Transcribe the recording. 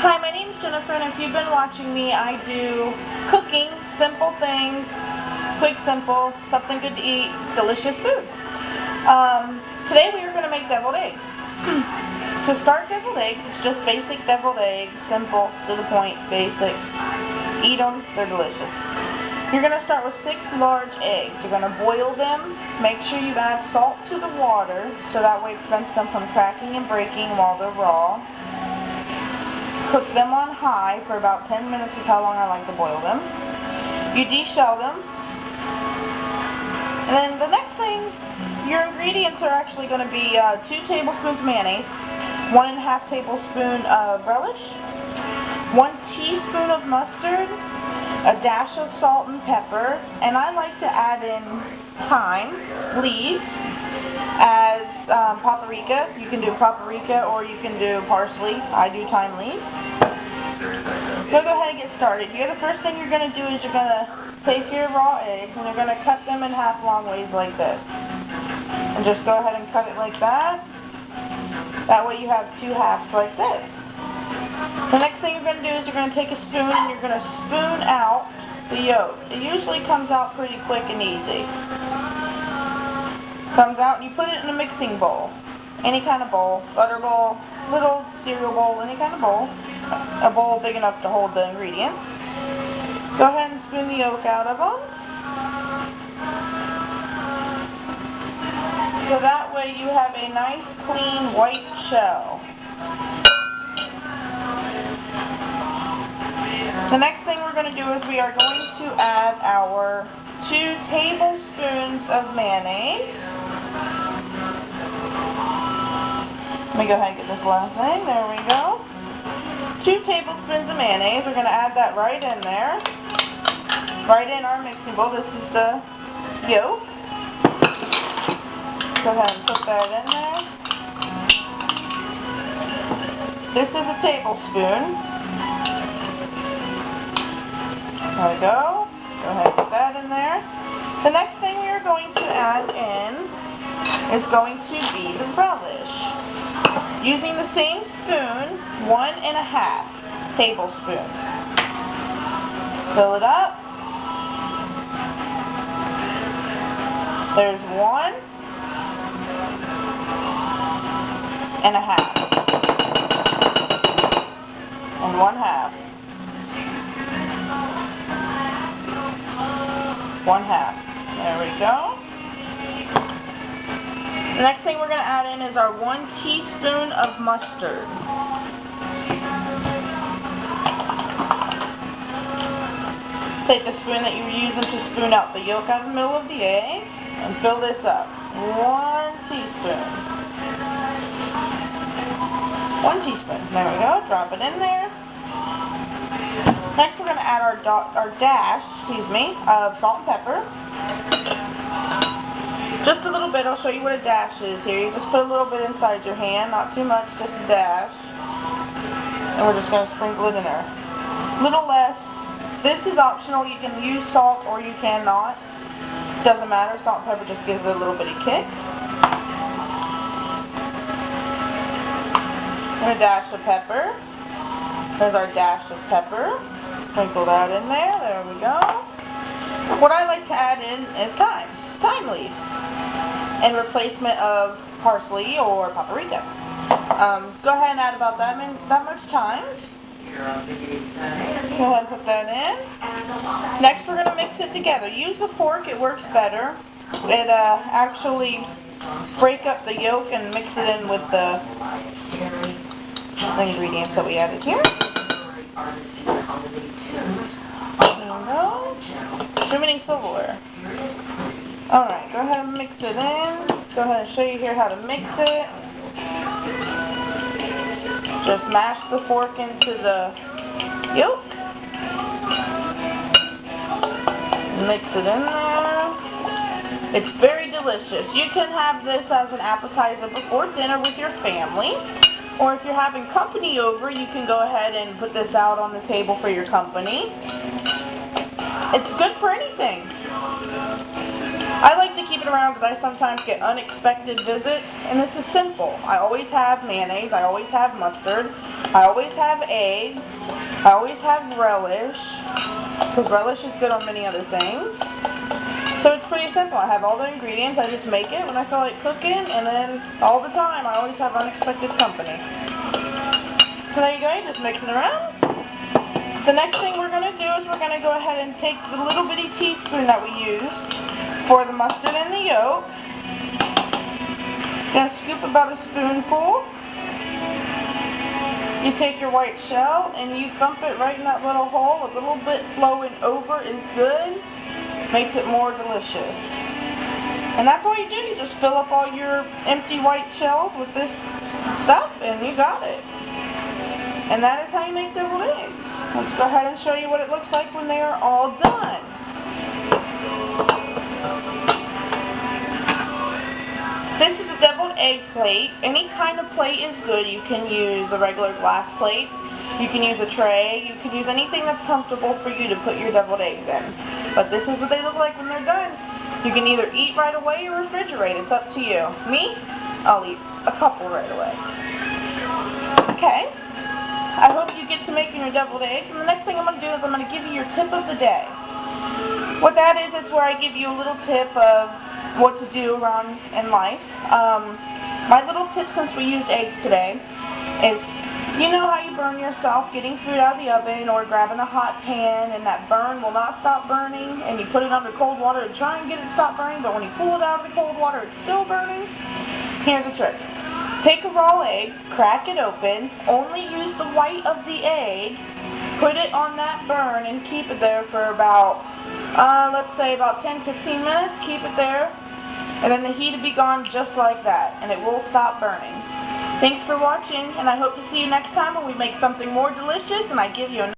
Hi, my name is Jennifer, and if you've been watching me, I do cooking, simple things, quick, simple, something good to eat, delicious food. Today we are going to make deviled eggs. To start deviled eggs, it's just basic deviled eggs, simple, to the point, basic. Eat them, they're delicious. You're going to start with 6 large eggs. You're going to boil them. Make sure you add salt to the water, so that way it prevents them from cracking and breaking while they're raw. Cook them on high for about 10 minutes is how long I like to boil them. You deshell them. And then the next thing, your ingredients are actually going to be 2 tablespoons mayonnaise, 1½ tablespoon of relish, 1 teaspoon of mustard, a dash of salt and pepper, and I like to add in thyme leaves as paprika. You can do paprika or you can do parsley. I do thyme leaves. So go ahead and get started. The first thing you're going to do is you're going to take your raw eggs and you're going to cut them in half long ways like this. And just go ahead and cut it like that. That way you have 2 halves like this. The next thing you're going to do is you're going to take a spoon and you're going to spoon out the yolk. It usually comes out pretty quick and easy. Comes out and you put it in a mixing bowl. Any kind of bowl. Butter bowl, little cereal bowl, any kind of bowl. A bowl big enough to hold the ingredients. Go ahead and spoon the yolk out of them. So that way you have a nice clean white shell. The next thing we're going to do is we are going to add our 2 tablespoons of mayonnaise. Let me go ahead and get this last thing. There we go. 2 tablespoons of mayonnaise. We're going to add that right in there. Right in our mixing bowl. This is the yolk. Go ahead and put that in there. This is a tablespoon. There we go. Go ahead and put that in there. The next thing we are going to add in is going to be the relish. Using the same spoon, 1½ tablespoon. Fill it up. There's 1½ and 1/2. 1/2. There we go. The next thing we're going to add in is our 1 teaspoon of mustard. Take the spoon that you were using to spoon out the yolk out of the middle of the egg and fill this up. 1 teaspoon. 1 teaspoon. There we go. Drop it in there. Next we're going to add our dash, of salt and pepper. Just a little bit. I'll show you what a dash is here. You just put a little bit inside your hand, not too much, just a dash. And we're just going to sprinkle it in there. A little less. This is optional. You can use salt or you cannot. Doesn't matter. Salt and pepper just gives it a little bitty kick. And a dash of pepper. There's our dash of pepper. Sprinkle that in there. There we go. What I like to add in is thyme leaves, in replacement of parsley or paprika. Go ahead and add about that much thyme. Go ahead and put that in. Next we're going to mix it together. Use a fork, it works better. It actually break up the yolk and mix it in with the ingredients that we added here. There we go. Too many silverware. Alright, go ahead and mix it in. Go ahead and show you here how to mix it. Just mash the fork into the yolk. Mix it in there. It's very delicious. You can have this as an appetizer before dinner with your family. Or if you're having company over, you can go ahead and put this out on the table for your company. It's good for anything. I like to keep it around because I sometimes get unexpected visits, and this is simple. I always have mayonnaise, I always have mustard, I always have eggs, I always have relish, because relish is good on many other things. So it's pretty simple. I have all the ingredients, I just make it when I feel like cooking, and then all the time I always have unexpected company. So there you go, you just mix it around. The next thing we're going to do is we're going to go ahead and take the little bitty teaspoon that we used for the mustard and the yolk. Going to scoop about a spoonful. You take your white shell and you thump it right in that little hole. A little bit flowing over is good. Makes it more delicious. And that's all you do. You just fill up all your empty white shells with this stuff and you got it. And that is how you make deviled eggs. Let's go ahead and show you what it looks like when they are all done. This is a deviled egg plate. Any kind of plate is good. You can use a regular glass plate. You can use a tray. You can use anything that's comfortable for you to put your deviled eggs in. But this is what they look like when they're done. You can either eat right away or refrigerate. It's up to you. Me? I'll eat a couple right away. Okay. I hope you get to making your deviled eggs, and the next thing I'm going to do is I'm going to give you your tip of the day. What that is where I give you a little tip of what to do around in life. My little tip, since we used eggs today, is you know how you burn yourself getting food out of the oven or grabbing a hot pan and that burn will not stop burning, and you put it under cold water to try and get it to stop burning, but when you pull it out of the cold water it's still burning? Here's a trick. Take a raw egg, crack it open, only use the white of the egg, put it on that burn and keep it there for about, let's say about 10-15 minutes, keep it there, and then the heat will be gone just like that, and it will stop burning. Thanks for watching, and I hope to see you next time when we make something more delicious and I give you a